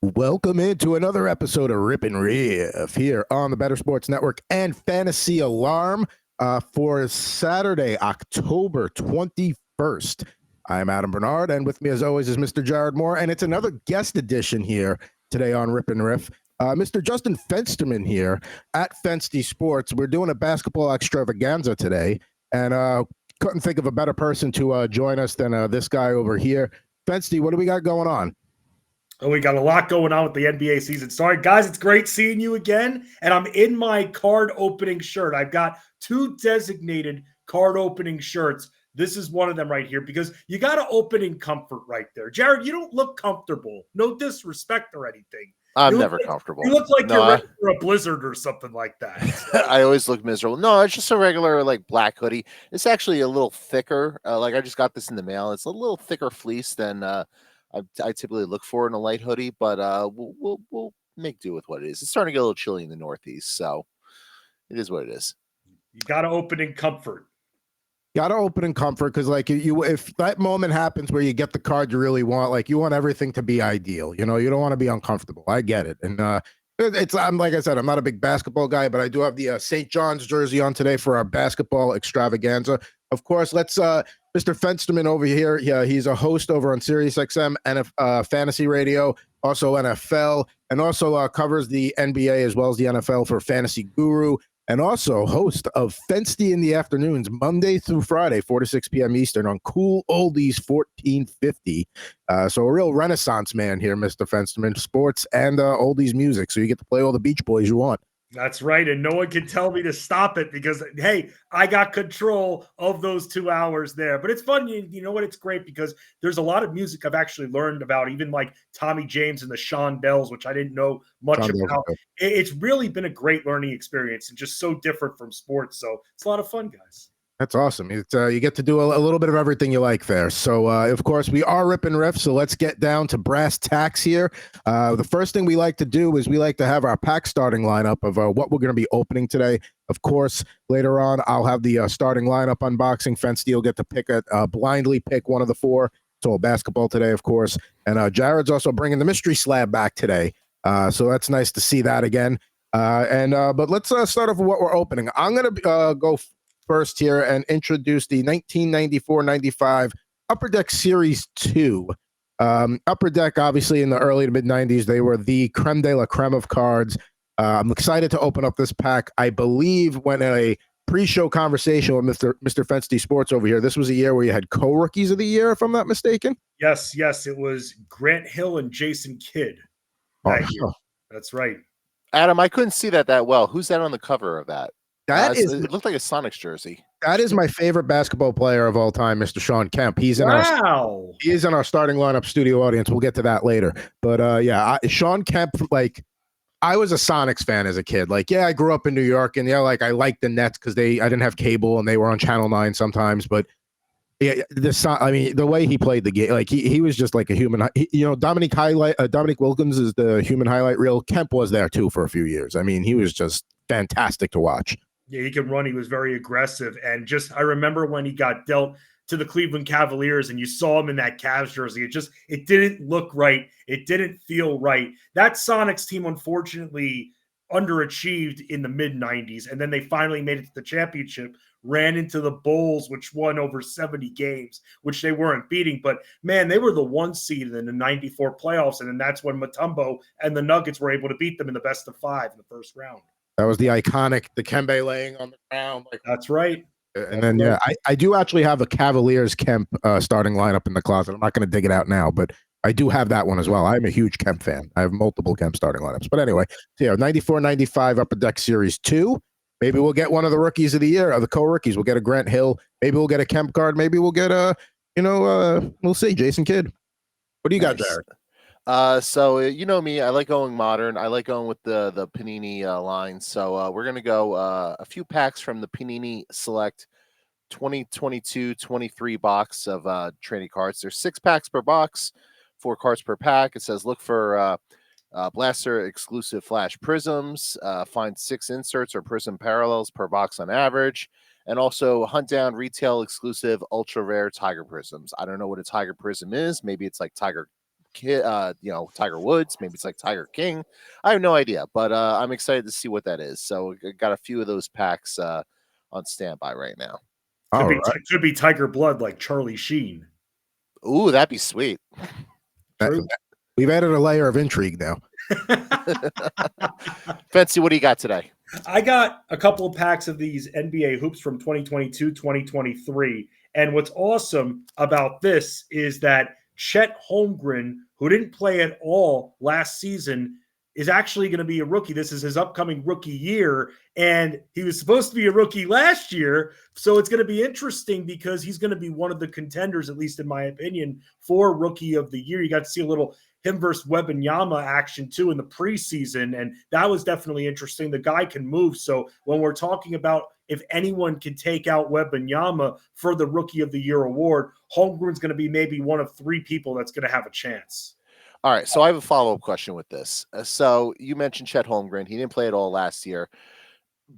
Welcome into another episode of Rip N Riff here on the Better Sports Network and Fantasy Alarm for Saturday, October 21st. I'm Adam Bernard, and with me as always is Mr. Jared Moore, and it's another guest edition here today on Rip N Riff. Mr. Justin Fensterman here at Fensty Sports. We're doing a basketball extravaganza today, and couldn't think of a better person to join us than this guy over here. Fensty, what do we got going on? Oh, we got a lot going on with the NBA season. Sorry, guys, it's great seeing you again. And I'm in my card opening shirt. I've got two designated card opening shirts. This is one of them right here because you got to open in comfort right there. Jared, you don't look comfortable. No disrespect or anything. I'm never comfortable. You look like you're ready for a blizzard or something like that. I always look miserable. No, it's just a regular like black hoodie. It's actually a little thicker. Like I just got this in the mail. It's a little thicker fleece than I typically look for in a light hoodie, but we'll make do with what it is. It's starting to get a little chilly in the Northeast, so it is what it is. You got to open in comfort. Got to open in comfort because, like, if that moment happens where you get the card you really want, like, you want everything to be ideal. You know, you don't want to be uncomfortable. I get it, and I'm like I said, I'm not a big basketball guy, but I do have the St. John's jersey on today for our basketball extravaganza. Of course, let's Mr. Fensterman over here. Yeah, he's a host over on SiriusXM and Fantasy Radio, also NFL, and also covers the NBA as well as the NFL for Fantasy Guru, and also host of Fensty in the afternoons, Monday through Friday, 4 to 6 p.m. Eastern on Cool Oldies 1450. So a real renaissance man here, Mr. Fensterman, sports and oldies music. So you get to play all the Beach Boys you want. That's right. And no one can tell me to stop it because, hey, I got control of those 2 hours there. But it's fun. You know what? It's great because there's a lot of music I've actually learned about, even like Tommy James and the Sean Bells, which I didn't know much about. It's really been a great learning experience and just so different from sports. So it's a lot of fun, guys. That's awesome. You get to do a little bit of everything you like there. So, of course, we are Rip and Riff, so let's get down to brass tacks here. The first thing we like to do is we like to have our pack starting lineup of what we're going to be opening today. Of course, later on, I'll have the starting lineup unboxing. Fensty will get to blindly pick one of the four. It's all basketball today, of course. And Jared's also bringing the mystery slab back today. So that's nice to see that again. But let's start off with what we're opening. I'm going to go first here and introduce the 1994-95 Upper Deck Series 2. Upper Deck, obviously, in the early to mid-90s, they were the creme de la creme of cards. I'm excited to open up this pack. I believe when a pre-show conversation with Mr. Fensty Sports over here, this was a year where you had co-rookies of the year, if I'm not mistaken. Yes, it was Grant Hill and Jason Kidd. That's right. Adam, I couldn't see that well. Who's that on the cover of that? It looked like a Sonics jersey. That is my favorite basketball player of all time, Mr. Sean Kemp. He's in our starting lineup studio audience. We'll get to that later. But Sean Kemp, like, I was a Sonics fan as a kid. Like, yeah, I grew up in New York, and I liked the Nets because I didn't have cable and they were on Channel 9 sometimes. But yeah, the way he played the game, like he was just like a human. Dominique Wilkins is the human highlight reel. Kemp was there too for a few years. I mean, he was just fantastic to watch. Yeah, he can run. He was very aggressive. And I remember when he got dealt to the Cleveland Cavaliers and you saw him in that Cavs jersey, it didn't look right. It didn't feel right. That Sonics team, unfortunately, underachieved in the mid-90s. And then they finally made it to the championship, ran into the Bulls, which won over 70 games, which they weren't beating. But, man, they were the 1 seed in the 94 playoffs. And then that's when Mutombo and the Nuggets were able to beat them in the best of 5 in the first round. That was the iconic Dikembe laying on the ground. That's right. And then, I do actually have a Cavaliers Kemp starting lineup in the closet. I'm not going to dig it out now, but I do have that one as well. I'm a huge Kemp fan. I have multiple Kemp starting lineups. But anyway, 94-95 Upper Deck Series 2. Maybe we'll get one of the rookies of the year, or the co-rookies. We'll get a Grant Hill. Maybe we'll get a Kemp card. Maybe we'll get we'll see, Jason Kidd. What do you got, Jared? So you know me, I like going modern. I like going with the Panini line. So we're gonna go a few packs from the Panini Select 2022-23 box of trading cards. There's 6 packs per box, 4 cards per pack. It says look for Blaster exclusive flash prisms. Find 6 inserts or prism parallels per box on average. and also hunt down retail exclusive ultra rare Tiger Prisms. I don't know what a Tiger Prism is. Maybe it's like Tiger Tiger Woods. Maybe it's like Tiger King. I have no idea, but I'm excited to see what that is. So I got a few of those packs on standby right now. Could be Tiger Blood like Charlie Sheen. Ooh, that'd be sweet. We've added a layer of intrigue now. Fensty, what do you got today? I got a couple of packs of these NBA hoops from 2022, 2023. And what's awesome about this is that Chet Holmgren, who didn't play at all last season, is actually going to be a rookie. This is his upcoming rookie year, and he was supposed to be a rookie last year. So it's going to be interesting because he's going to be one of the contenders, at least in my opinion, for rookie of the year. You got to see a little him versus Wembanyama action too in the preseason, and that was definitely interesting. The guy can move. So when we're talking about if anyone can take out Wembanyama for the rookie of the year award, Holmgren's going to be maybe one of 3 people that's going to have a chance. All right, so I have a follow-up question with this. So you mentioned Chet Holmgren. He didn't play at all last year.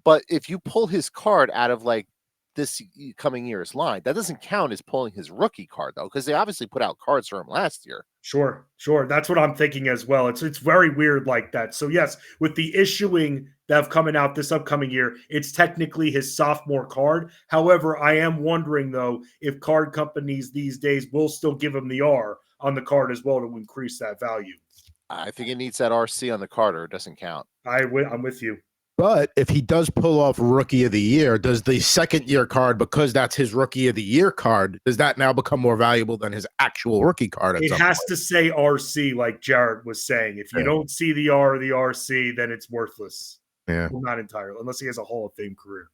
But if you pull his card out of like this coming year's line, that doesn't count as pulling his rookie card, though, because they obviously put out cards for him last year. Sure. That's what I'm thinking as well. It's very weird like that. So yes, with the issuing that have coming out this upcoming year, it's technically his sophomore card. However, I am wondering though if card companies these days will still give him the R on the card as well to increase that value. I think it needs that RC on the card or it doesn't count. I'm with you. But if he does pull off rookie of the year, does the second year card, because that's his rookie of the year card, does that now become more valuable than his actual rookie card? It has to say RC, like Jared was saying. If you don't see the R or the RC, then it's worthless. Yeah. Well, not entirely, unless he has a Hall of Fame career.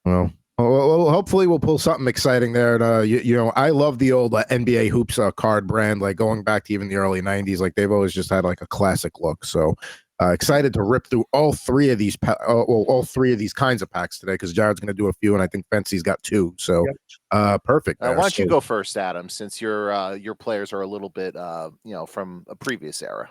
Well, hopefully we'll pull something exciting there. And, I love the old NBA Hoops card brand, like going back to even the early 90s. Like they've always just had like a classic look. So excited to rip through all 3 of these kinds of packs today, because Jared's going to do a few, and I think Fensty's got 2. So perfect. Why don't you go first, Adam, since your players are a little bit from a previous era.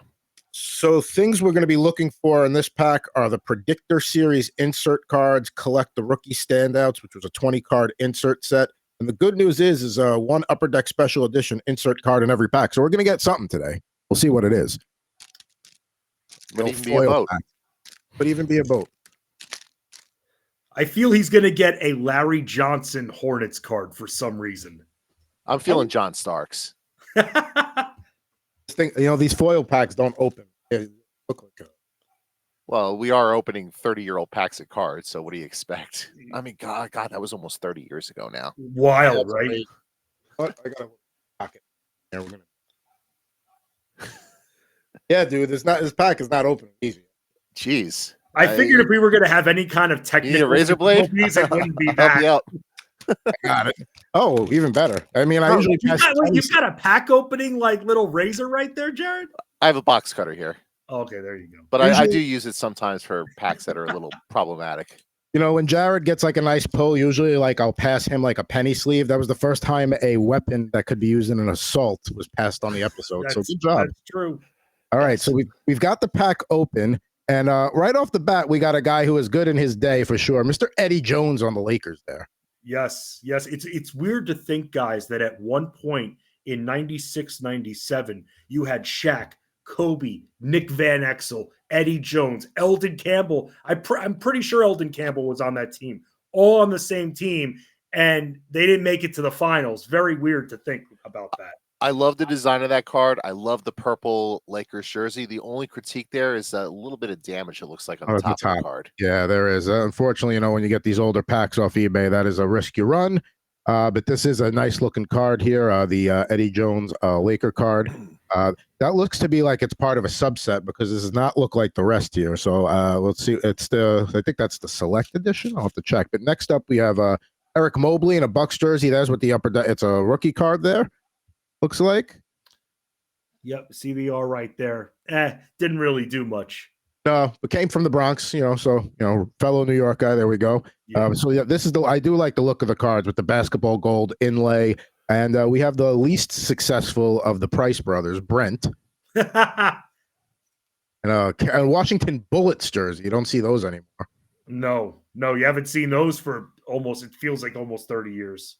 So things we're going to be looking for in this pack are the Predictor Series insert cards, collect the rookie standouts, which was a 20-card insert set. And the good news is one Upper Deck Special Edition insert card in every pack. So we're going to get something today. We'll see what it is. Could even be a boat. Could even be a boat. I feel he's going to get a Larry Johnson Hornets card for some reason. I'm feeling John Starks. These foil packs don't open. They look like well, we are opening 30-year-old packs of cards, so what do you expect? I mean, God, that was almost 30 years ago now. Wild, right? Great. What? I got a pocket. Yeah, we're gonna. Yeah, dude, this pack is not open easy. Jeez. I figured if we were going to have any kind of technical razor blade, it wouldn't be that. I got it. Oh, even better. I mean, I usually you've got a pack opening like little razor right there, Jared? I have a box cutter here. Okay, there you go. But I do use it sometimes for packs that are a little problematic. When Jared gets like a nice pull, usually like I'll pass him like a penny sleeve. That was the first time a weapon that could be used in an assault was passed on the episode. So good job. That's true. All right, so we've got the pack open, and right off the bat, we got a guy who is good in his day for sure, Mr. Eddie Jones on the Lakers there. Yes. It's weird to think, guys, that at one point in 96, 97, you had Shaq, Kobe, Nick Van Exel, Eddie Jones, Eldon Campbell. I'm pretty sure Eldon Campbell was on that team, all on the same team, and they didn't make it to the finals. Very weird to think about that. I love the design of that card. I love the purple Lakers jersey. The only critique there is a little bit of damage it looks like on the top of the card. Yeah, there is. Unfortunately, when you get these older packs off eBay, that is a risk you run. But this is a nice looking card here, the Eddie Jones Laker card. That looks to be like it's part of a subset because this does not look like the rest here. So let's see. I think that's the Select Edition. I'll have to check. But next up, we have Eric Mobley in a Bucks jersey. That's what it's a rookie card there. Looks like. Yep, CBR right there. Didn't really do much. No, but came from the Bronx, so fellow New York guy. There we go. Yeah. This is I do like the look of the cards with the basketball gold inlay, and we have the least successful of the Price brothers, Brent, and a Washington Bullets jersey. You don't see those anymore. No, you haven't seen those for it feels like almost 30 years.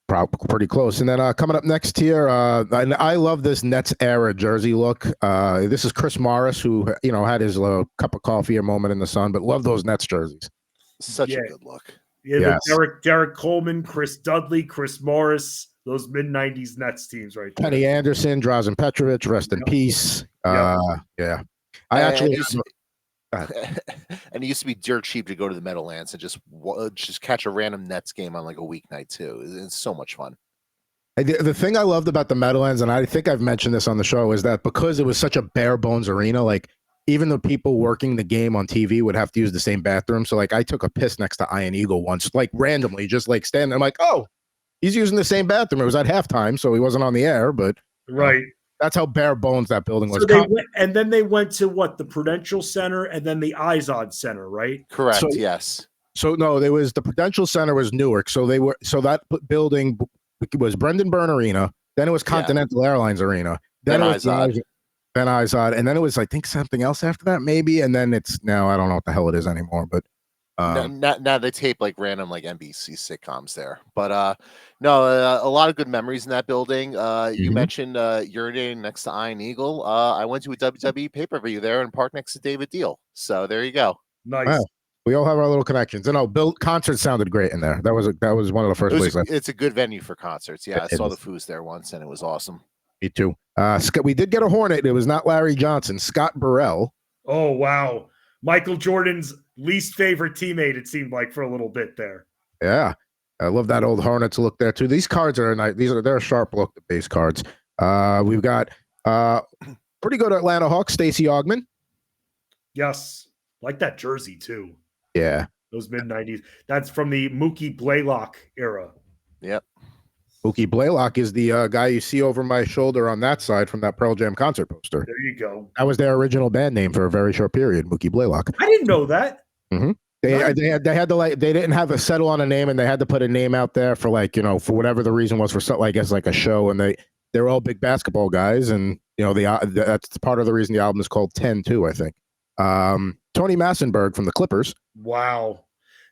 Pretty close. And then coming up next here, and I love this Nets era jersey look. This is Chris Morris, who had his cup of coffee, a moment in the sun, but love those Nets jerseys. Such a good look. Yeah, yes. Derek Coleman, Chris Dudley, Chris Morris, those mid-90s Nets teams right there. Penny Anderson, Drazen Petrovic, rest in peace. Yeah. I actually and it used to be dirt cheap to go to the Meadowlands and just catch a random Nets game on like a weeknight too. It's so much fun. The thing I loved about the Meadowlands, and I think I've mentioned this on the show, is that because it was such a bare bones arena, like even the people working the game on TV would have to use the same bathroom. So like I took a piss next to Iron Eagle once, like randomly, just like standing there. I'm like, oh, he's using the same bathroom. It was at halftime, so he wasn't on the air, but right. That's how bare bones that building was. And then they went to what? The Prudential Center and then the Izod Center, right? Correct. Yes. So no, there was the Prudential Center was Newark. So that building was Brendan Byrne Arena. Then it was Continental Airlines Arena. Then it was Izod. Then Izod, and then it was I think something else after that maybe. And then it's now I don't know what the hell it is anymore, but. Now they tape like random like NBC sitcoms there, but a lot of good memories in that building. You mentioned urinating next to Iron Eagle. I went to a WWE pay-per-view there and parked next to David Deal. So there you go. Nice. Wow. We all have our little connections. And concert sounded great in there. That was one of the first places. It's a good venue for concerts. Yeah, I saw the Foos there once, and it was awesome. Me too. We did get a Hornet. It was not Larry Johnson. Scott Burrell. Oh wow. Michael Jordan's least favorite teammate, it seemed like, for a little bit there. Yeah. I love that old Hornets look there too. These cards are nice. They're a sharp look, the base cards. We've got pretty good Atlanta Hawks, Stacey Augmon. Yes. Like that jersey too. Yeah. Those mid-90s. That's from the Mookie Blaylock era. Yep. Mookie Blaylock is the guy you see over my shoulder on that side from that Pearl Jam concert poster. There you go. That was their original band name for a very short period, Mookie Blaylock. I didn't know that. Mm-hmm. They had to they didn't have a settle on a name, and they had to put a name out there for for whatever the reason was, for something, I guess like a show, and they're all big basketball guys, and that's part of the reason the album is called 10 too, I think. Tony Massenberg from the Clippers. Wow,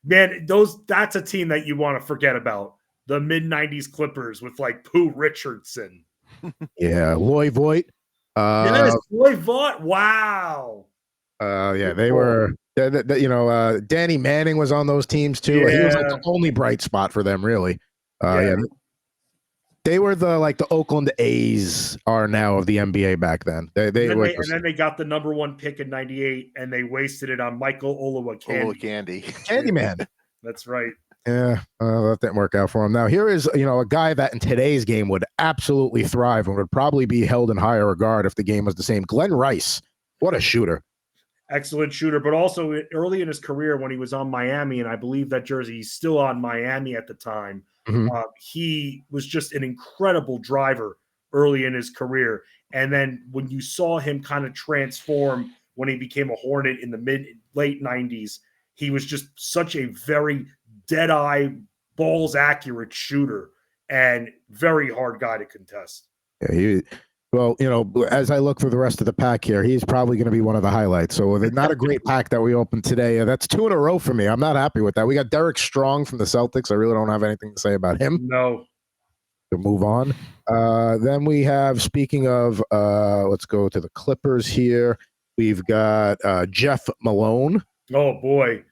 man, that's a team that you want to forget about. The mid-90s Clippers with like Pooh Richardson. Yeah, Loy Voigt. Yes, Loy Voigt. Wow. They were. Danny Manning was on those teams too. Yeah. He was like the only bright spot for them, really. They were the Oakland A's are now of the NBA back then. And then they got the number 1 pick in '98, and they wasted it on Michael Olowokandi. Candyman. That's right. Yeah, that didn't work out for him. Now here is a guy that in today's game would absolutely thrive and would probably be held in higher regard if the game was the same. Glenn Rice, what a shooter. Excellent shooter, but also early in his career when he was on Miami, and I believe that jersey, he's still on Miami at the time. He was just an incredible driver early in his career. And then when you saw him kind of transform when he became a Hornet in the late 90s, he was just such a very dead-eye, balls-accurate shooter and very hard guy to contest. Yeah, as I look for the rest of the pack here, he's probably going to be one of the highlights. So not a great pack that we opened today. That's 2 in a row for me. I'm not happy with that. We got Derek Strong from the Celtics. I really don't have anything to say about him. No. To move on. Then we have, speaking of, let's go to the Clippers here. We've got Jeff Malone. Oh, boy.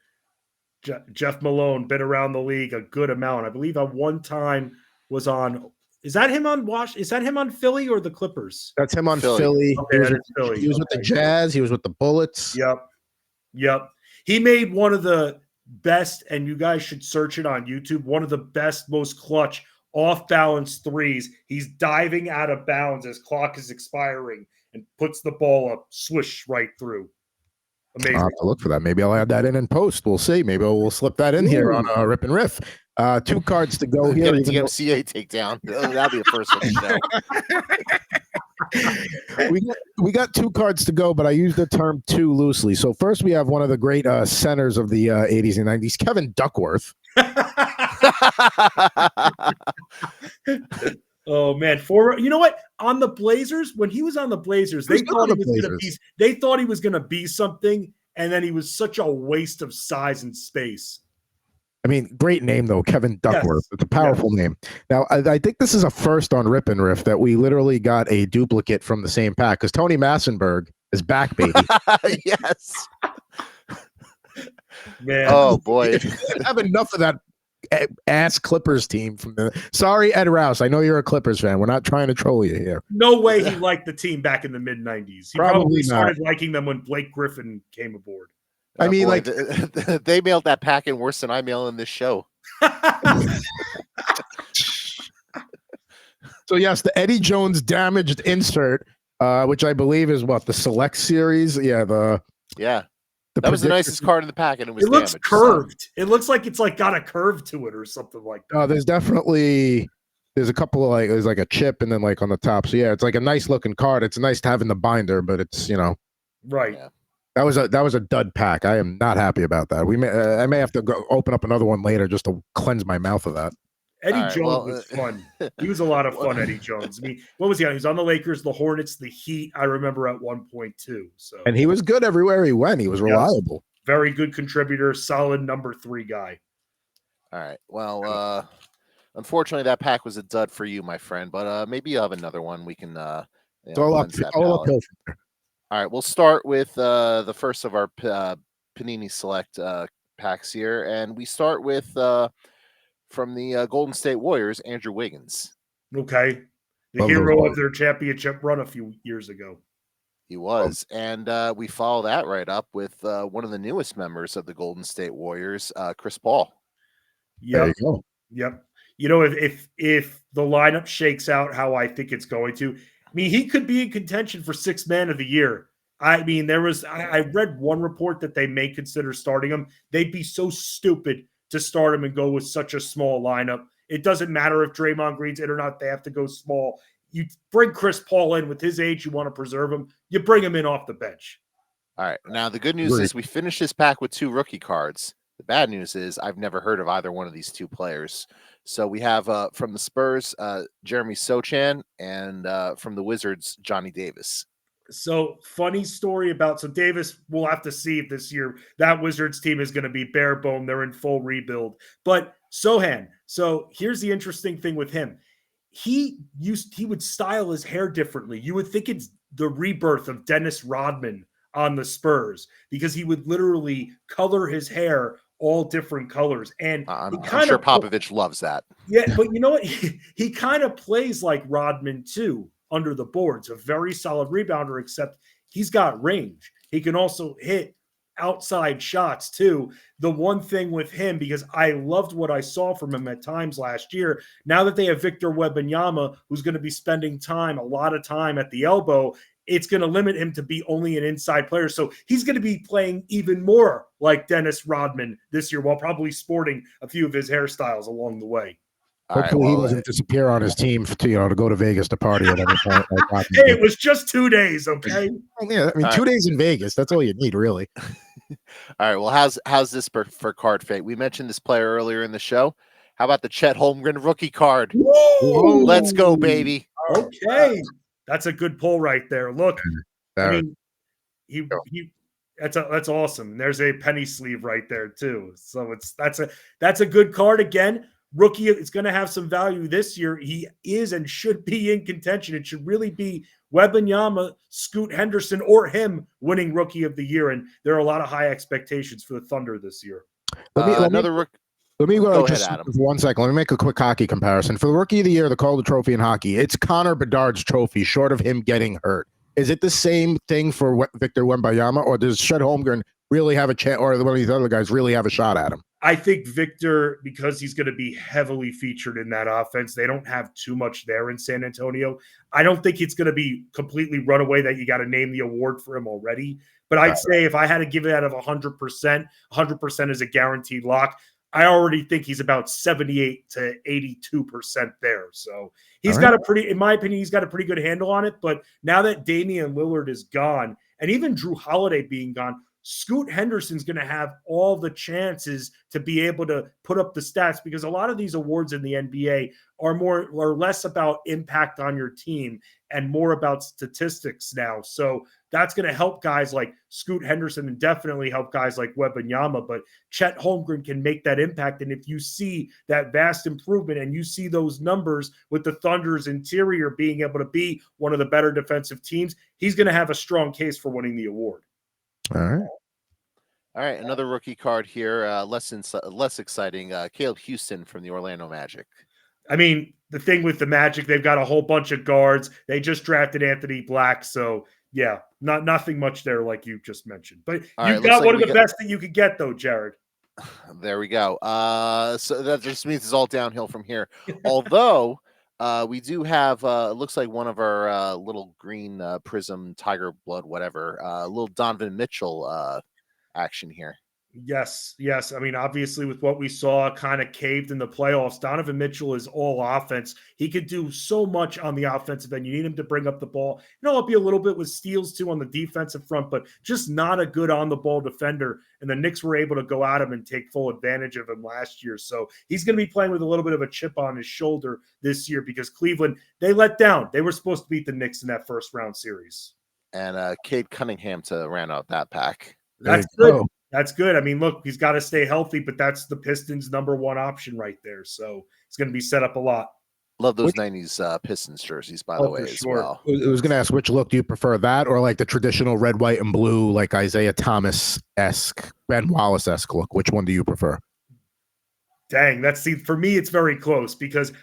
Jeff Malone, been around the league a good amount. I believe at one time was on... Is that him on Is that him on Philly or the Clippers? That's him on Philly. Okay, he was with the Jazz. He was with the Bullets. Yep. He made one of the best, and you guys should search it on YouTube, one of the best, most clutch off-balance threes. He's diving out of bounds as clock is expiring and puts the ball up, swish right through. Amazing. I'll have to look for that. Maybe I'll add that in post. We'll see. Maybe we'll slip that in here on Rip and Riff. 2 cards to go here. Get a DMCA takedown. That'll be a first one to show. we got 2 cards to go, but I use the term 2 loosely. So first we have one of the great centers of the 80s and 90s, Kevin Duckworth. Oh man, you know what? On the Blazers, when he was on the Blazers, they thought he was going to be something, and then he was such a waste of size and space. I mean, great name though, Kevin Duckworth. Yes. It's a powerful name. Now, I think this is a first on Rip N Riff that we literally got a duplicate from the same pack because Tony Massenberg is back, baby. Yes. Man. Oh boy. I have enough of that ass Clippers team from the. Sorry, Ed Rouse. I know you're a Clippers fan. We're not trying to troll you here. No way he liked the team back in the mid-90s. He probably started liking them when Blake Griffin came aboard. I mean, boy, like they mailed that pack in worse than I mail in this show. So yes, the Eddie Jones damaged insert, which I believe is what the Select series. Yeah, that was the nicest card in the pack, and it was. It looks curved. It looks like it's like got a curve to it or something like that. There's a couple of there's like a chip and then like on the top. So yeah, it's like a nice looking card. It's nice to have in the binder, but it's right. Yeah. That was a dud pack. I am not happy about that. I may have to go open up another one later just to cleanse my mouth of that. Eddie Jones was fun. He was a lot of fun, Eddie Jones. I mean, what was he on? He was on the Lakers, the Hornets, the Heat, I remember at one point too. So and he was good everywhere he went. He was reliable. Very good contributor, solid number 3 guy. All right. Well, unfortunately that pack was a dud for you, my friend, but maybe you'll have another one we can it's all uphill. All right, we'll start with the first of our Panini Select packs here, and we start with from the Golden State Warriors, Andrew Wiggins. Okay, the hero of their championship run a few years ago. He was, and we follow that right up with one of the newest members of the Golden State Warriors, Chris Paul. Yep. There you go. Yep. You know, if the lineup shakes out how I think it's going to. I mean, he could be in contention for 6th man of the year. I mean, I read one report that they may consider starting him. They'd be so stupid to start him and go with such a small lineup. It doesn't matter if Draymond Green's in or not. They have to go small. You bring Chris Paul in with his age. You want to preserve him. You bring him in off the bench. All right. Now, the good news is we finished this pack with 2 rookie cards. The bad news is I've never heard of either one of these 2 players. So we have from the Spurs, Jeremy Sochan, and from the Wizards, Johnny Davis. So funny story about Davis. We'll have to see if this year that Wizards team is going to be bare bone. They're in full rebuild. But Sohan. So here's the interesting thing with him. He would style his hair differently. You would think it's the rebirth of Dennis Rodman on the Spurs because he would literally color his hair all different colors. And I'm sure Popovich loves that. Yeah, but you know what? He kind of plays like Rodman too under the boards, a very solid rebounder, except he's got range. He can also hit outside shots too. The one thing with him, because I loved what I saw from him at times last year, now that they have Victor Wembanyama, who's going to be spending a lot of time at the elbow, it's going to limit him to be only an inside player. So he's going to be playing even more like Dennis Rodman this year while probably sporting a few of his hairstyles along the way. Hopefully he doesn't disappear on his team to go to Vegas to party at every point. Hey, it was just 2 days, okay? Yeah, I mean, 2 days in Vegas. That's all you need, really. All right, well, how's this for card fate? We mentioned this player earlier in the show. How about the Chet Holmgren rookie card? Whoa! Let's go, baby. Okay. That's a good pull right there. Look, I mean, that's awesome. There's a penny sleeve right there too. So that's a good card again. Rookie, it's going to have some value this year. He is and should be in contention. It should really be Wembanyama, Scoot Henderson, or him winning Rookie of the Year. And there are a lot of high expectations for the Thunder this year. Let me go just ahead, Adam. 1 second. Let me make a quick hockey comparison. For the Rookie of the Year, the Calder Trophy in hockey, it's Connor Bedard's trophy, short of him getting hurt. Is it the same thing for Victor Wembanyama, or does Chet Holmgren really have a chance, or one of these other guys really have a shot at him? I think Victor, because he's going to be heavily featured in that offense, they don't have too much there in San Antonio. I don't think it's going to be completely run away that you got to name the award for him already. But I'd say if I had to give it out of 100%, 100% is a guaranteed lock. I already think he's about 78 to 82% there. So he's got in my opinion, he's got a pretty good handle on it. But now that Damian Lillard is gone, and even Drew Holiday being gone, Scoot Henderson's going to have all the chances to be able to put up the stats, because a lot of these awards in the NBA are less about impact on your team and more about statistics now. So that's going to help guys like Scoot Henderson and definitely help guys like Wembanyama. But Chet Holmgren can make that impact. And if you see that vast improvement and you see those numbers with the Thunder's interior being able to be one of the better defensive teams, he's going to have a strong case for winning the award. All right. All right, another rookie card here, less exciting. Caleb Houston from the Orlando Magic. I mean, the thing with the Magic, they've got a whole bunch of guards. They just drafted Anthony Black, so yeah, nothing much there like you just mentioned. But you've got one of the best that you could get, though, Jared. There we go. So that just means it's all downhill from here. Although we do have, it looks like one of our little green prism, tiger blood, whatever, little Donovan Mitchell action here. Yes. I mean, obviously, with what we saw kind of caved in the playoffs, Donovan Mitchell is all offense. He could do so much on the offensive end. You need him to bring up the ball. It'll be a little bit with steals, too, on the defensive front, but just not a good on-the-ball defender. And the Knicks were able to go at him and take full advantage of him last year. So he's going to be playing with a little bit of a chip on his shoulder this year, because Cleveland, they let down. They were supposed to beat the Knicks in that first-round series. And Cade Cunningham to round out that pack. That's good. That's good. I mean, look, he's got to stay healthy, but that's the Pistons' number one option right there. So it's going to be set up a lot. Love those 90s Pistons jerseys, by the way, as well. I was going to ask, which look do you prefer, that or like the traditional red, white, and blue, like Isaiah Thomas-esque, Ben Wallace-esque look? Which one do you prefer? Dang, for me, it's very close, because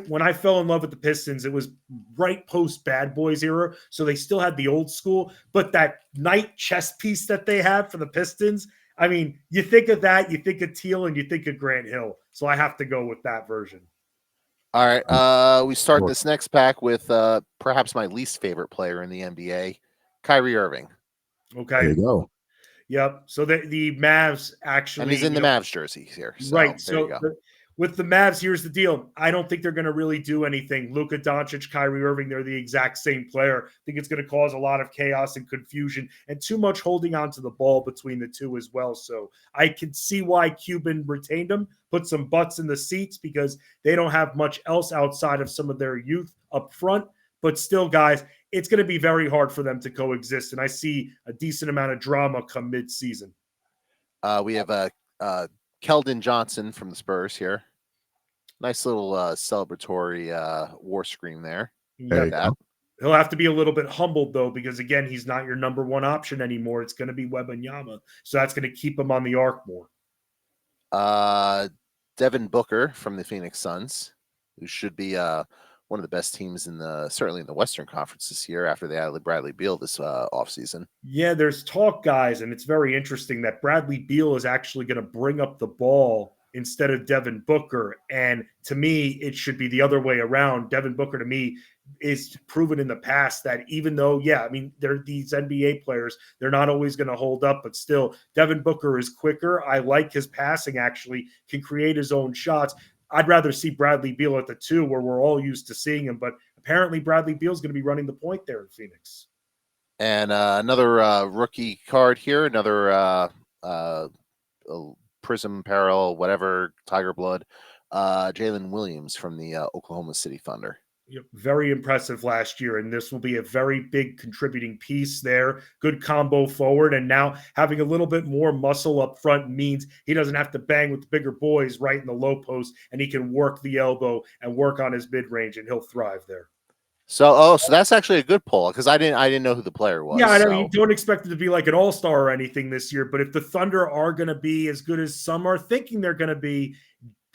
when I fell in love with the Pistons, it was right post Bad Boys era. So they still had the old school, but that night chess piece that they have for the Pistons, I mean, you think of that, you think of Teal, and you think of Grant Hill. So I have to go with that version. All right. We start this next pack with perhaps my least favorite player in the NBA, Kyrie Irving. Okay. There you go. Yep. So the Mavs actually, and he's in the Mavs jersey here. So right. So with the Mavs, here's the deal. I don't think they're going to really do anything. Luka Doncic, Kyrie Irving, they're the exact same player. I think it's going to cause a lot of chaos and confusion and too much holding on to the ball between the two as well. So I can see why Cuban retained them, put some butts in the seats, because they don't have much else outside of some of their youth up front. But still, guys, it's going to be very hard for them to coexist. And I see a decent amount of drama come mid-season. We have Keldon Johnson from the Spurs here. Nice little celebratory war scream there. He'll have to be a little bit humbled, though, because, again, he's not your number one option anymore. It's going to be Wembanyama. So that's going to keep him on the arc more. Devin Booker from the Phoenix Suns, who should be one of the best teams certainly in the Western Conference this year after they added Bradley Beal this offseason. Yeah, there's talk, guys, and it's very interesting that Bradley Beal is actually going to bring up the ball instead of Devin Booker. And to me, it should be the other way around. Devin Booker, to me, is proven in the past that even though, they're these NBA players, they're not always going to hold up, but still, Devin Booker is quicker. I like his passing, actually, can create his own shots. I'd rather see Bradley Beal at the 2, where we're all used to seeing him, but apparently Bradley Beal's going to be running the point there in Phoenix. And another rookie card here, another Prism Parallel, whatever, Tiger Blood, Jalen Williams from the Oklahoma City Thunder. Very impressive last year, and this will be a very big contributing piece there. Good combo forward, and now having a little bit more muscle up front means he doesn't have to bang with the bigger boys right in the low post, and he can work the elbow and work on his mid-range, and he'll thrive there. So that's actually a good pull, because I didn't know who the player was. Yeah, I know you don't expect it to be like an all-star or anything this year, but if the Thunder are going to be as good as some are thinking they're going to be,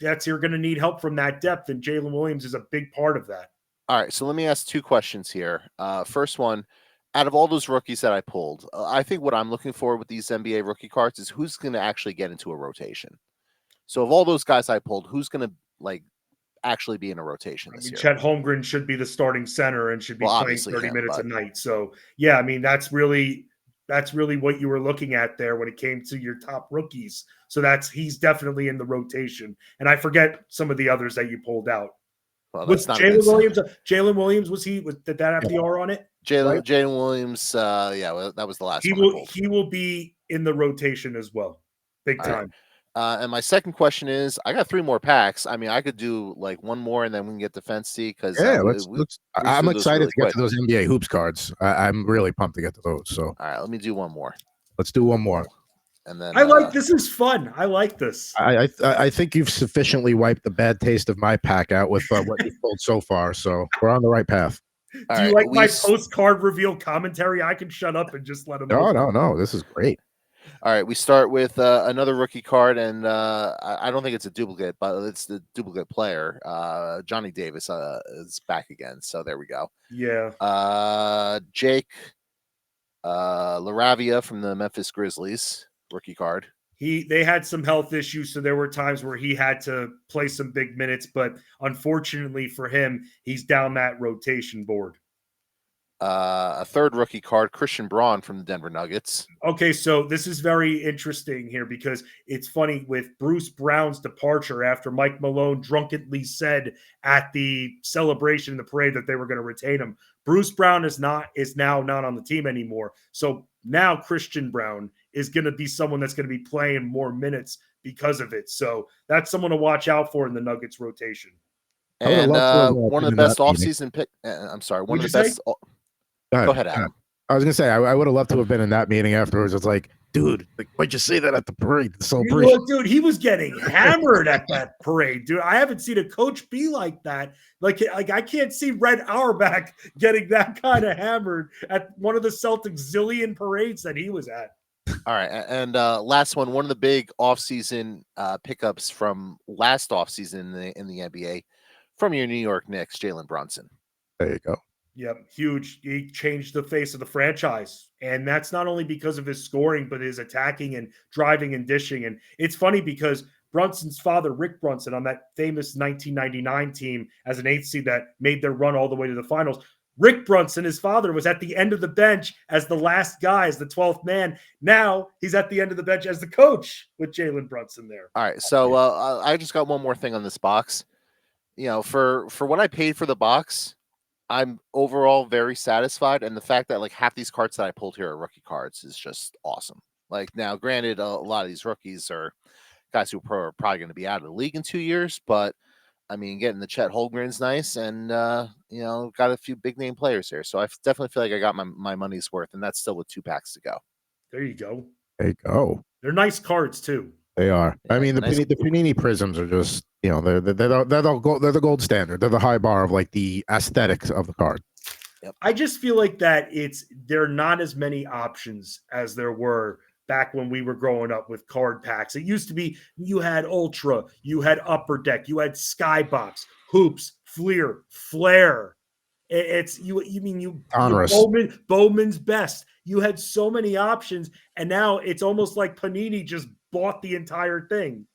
you're going to need help from that depth, and Jalen Williams is a big part of that. All right, so let me ask 2 questions here. First one, out of all those rookies that I pulled, I think what I'm looking for with these NBA rookie cards is who's going to actually get into a rotation. So of all those guys I pulled, who's going to actually be in a rotation this year? Chet Holmgren should be the starting center and should be playing 30 minutes a night. So yeah, I mean that's really what you were looking at there when it came to your top rookies. So he's definitely in the rotation. And I forget some of the others that you pulled out. Well, Was that's not a good Jalen sign. Williams? Jalen Williams did that have the R on it? Right? Jalen Williams, yeah, well, that was the last He one I will pulled. he will be in the rotation as well, big All right. time. And my second question is, I got 3 more packs. I mean, I could do like one more, and then we can get to Fensty because Yeah, we let's. breeze I'm through those excited really to get quick. to those NBA hoops cards. I'm really pumped to get to those. So All right, let me do one more, let's do one more. and then I like this. Is fun. I like this. I think you've sufficiently wiped the bad taste of my pack out with what you've pulled so far. So we're on the right path. Do you like my postcard reveal commentary? I can shut up and just let him. No. This is great. All right, we start with another rookie card, and I don't think it's a duplicate, but it's the duplicate player. Johnny Davis is back again, so there we go. Yeah. Jake LaRavia from the Memphis Grizzlies, rookie card. They had some health issues, so there were times where he had to play some big minutes, but unfortunately for him, he's down that rotation board. A third rookie card, Christian Braun from the Denver Nuggets. Okay, so this is very interesting here because it's funny with Bruce Brown's departure after Mike Malone drunkenly said at the celebration in the parade that they were going to retain him. Bruce Brown is now not on the team anymore. So now Christian Braun is going to be someone that's going to be playing more minutes because of it. So that's someone to watch out for in the Nuggets rotation. And one of the best offseason pick. I'm sorry, one of the best. Go ahead, Adam. I was gonna say I would have loved to have been in that meeting afterwards. It's like, dude, why'd you say that at the parade? The celebration, dude, he was getting hammered at that parade, dude. I haven't seen a coach be like that. Like I can't see Red Auerbach getting that kind of hammered at one of the Celtics zillion parades that he was at. All right, and last one of the big offseason pickups from last offseason in the NBA from your New York Knicks, Jalen Brunson. There you go. Yep, huge. He changed the face of the franchise. And that's not only because of his scoring, but his attacking and driving and dishing. And it's funny because Brunson's father, Rick Brunson, on that famous 1999 team as an 8th seed that made their run all the way to the finals, Rick Brunson, his father, was at the end of the bench as the last guy, as the 12th man. Now he's at the end of the bench as the coach with Jalen Brunson there. All right, so I just got one more thing on this box. You know, for what I paid for the box, I'm overall very satisfied, and the fact that like half these cards that I pulled here are rookie cards is just awesome. Like now, granted, a lot of these rookies are guys who are probably going to be out of the league in 2 years, but I mean, getting the Chet Holmgren's nice, and got a few big name players here, so I definitely feel like I got my money's worth, and that's still with 2 packs to go. There you go. There you go. They're nice cards too. They are. Yeah, I mean, the Panini Prisms are just, they're the gold standard. They're the high bar of like the aesthetics of the card. Yep. I just feel like that there are not as many options as there were back when we were growing up with card packs. It used to be you had Ultra, you had Upper Deck, you had Skybox, Hoops, Fleer, Flare. Bowman's Best. You had so many options, and now it's almost like Panini just bought the entire thing.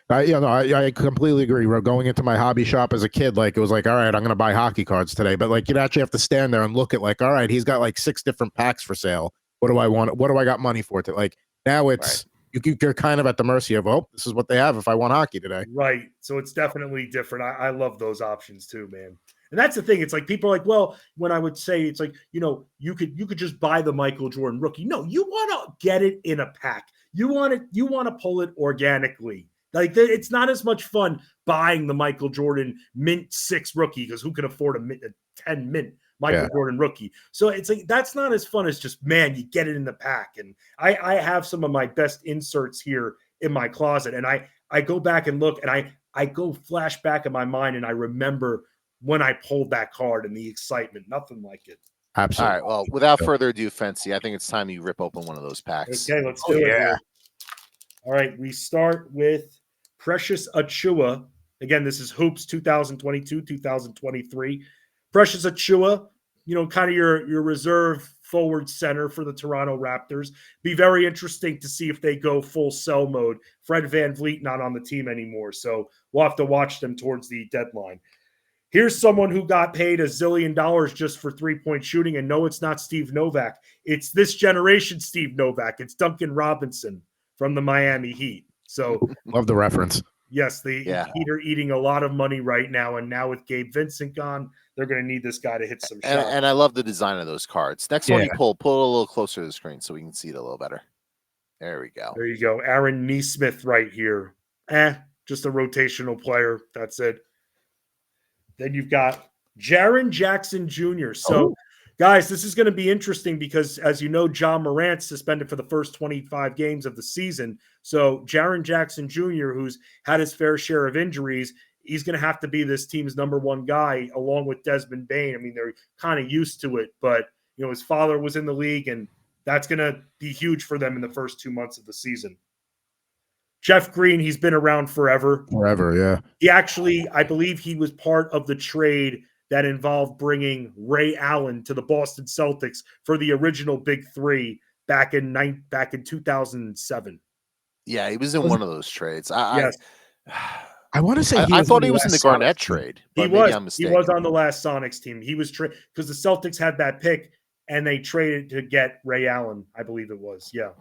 I completely agree. We're going into my hobby shop as a kid, like it was like, all right, I'm going to buy hockey cards today, but like you'd actually have to stand there and look at like, all right, he's got like 6 different packs for sale. What do I want? What do I got money for? Like now it's you're kind of at the mercy of, this is what they have if I want hockey today. Right. So it's definitely different. I love those options too, man. And that's the thing. It's like people are like, well, when I would say it's like, you could just buy the Michael Jordan rookie. No, you want to get it in a pack. You want to pull it organically. Like it's not as much fun buying the Michael Jordan mint 6 rookie because who can afford a 10 mint Michael Jordan rookie? So it's like that's not as fun as just, man, you get it in the pack. And I have some of my best inserts here in my closet, and I go back and look, and I go flash back in my mind, and I remember when I pulled that card and the excitement. Nothing like it. Absolutely. All right. Well, without further ado, Fensty, I think it's time you rip open one of those packs. Okay, let's do it. Here. All right, we start with Precious Achiuwa. Again, this is Hoops 2022, 2023. Precious Achiuwa, kind of your reserve forward center for the Toronto Raptors. Be very interesting to see if they go full sell mode. Fred VanVleet not on the team anymore, so we'll have to watch them towards the deadline. Here's someone who got paid $1 zillion just for 3-point shooting, and no, it's not Steve Novak. It's this generation Steve Novak. It's Duncan Robinson from the Miami Heat. So love the reference. Yes, the Heat are eating a lot of money right now, and now with Gabe Vincent gone, they're going to need this guy to hit some shots. And I love the design of those cards. Next one you pull it a little closer to the screen so we can see it a little better. There we go. There you go. Aaron Nesmith right here. Just a rotational player. That's it. Then you've got Jaren Jackson Jr. So, guys, this is going to be interesting because, as you know, John Morant's suspended for the first 25 games of the season. So, Jaren Jackson Jr., who's had his fair share of injuries, he's going to have to be this team's number one guy along with Desmond Bane. I mean, they're kind of used to it, but, his father was in the league, and that's going to be huge for them in the first 2 months of the season. Jeff Green, he's been around forever. Yeah. He actually, I believe he was part of the trade that involved bringing Ray Allen to the Boston Celtics for the original Big Three back in 2007. Yeah, he was in one of those trades. Yes. I want to say I thought he was in the Garnett trade. He was on the last Sonics team. He was because the Celtics had that pick and they traded to get Ray Allen, I believe it was. Yeah.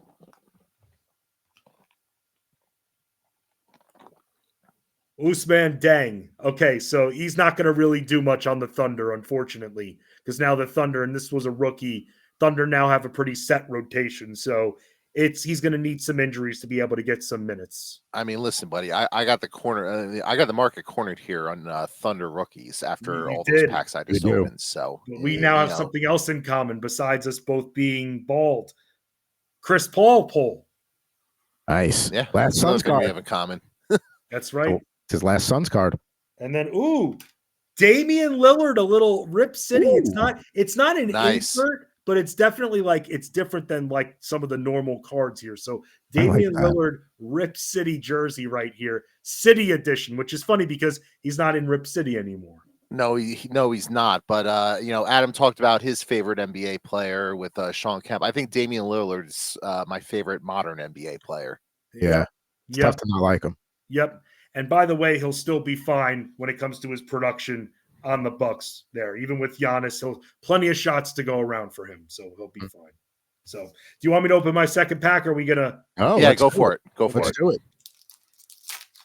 Ousmane Deng. Okay, so he's not going to really do much on the Thunder, unfortunately, because now the Thunder, and this was a rookie, Thunder now have a pretty set rotation. So he's going to need some injuries to be able to get some minutes. I mean, listen, buddy, I got the corner. I got the market cornered here on Thunder rookies after all those packs I just opened. So we now have something else in common besides us both being bald. Chris Paul pull. Nice. Yeah, last Suns card we have in common. That's right. His last Suns card. And then Damian Lillard, a little Rip City. It's not an insert, but it's definitely it's different than some of the normal cards here. So Damian Lillard, Rip City jersey right here, City edition, which is funny because he's not in Rip City anymore. No, he's not. But Adam talked about his favorite NBA player with Sean Kemp. I think Damian Lillard is my favorite modern NBA player. Yeah, it's tough to not like him. Yep. And by the way, he'll still be fine when it comes to his production on the Bucks there. Even with Giannis, he'll plenty of shots to go around for him, so he'll be fine. So, do you want me to open my second pack, or are we gonna? Oh, yeah, go for it. Let's do it.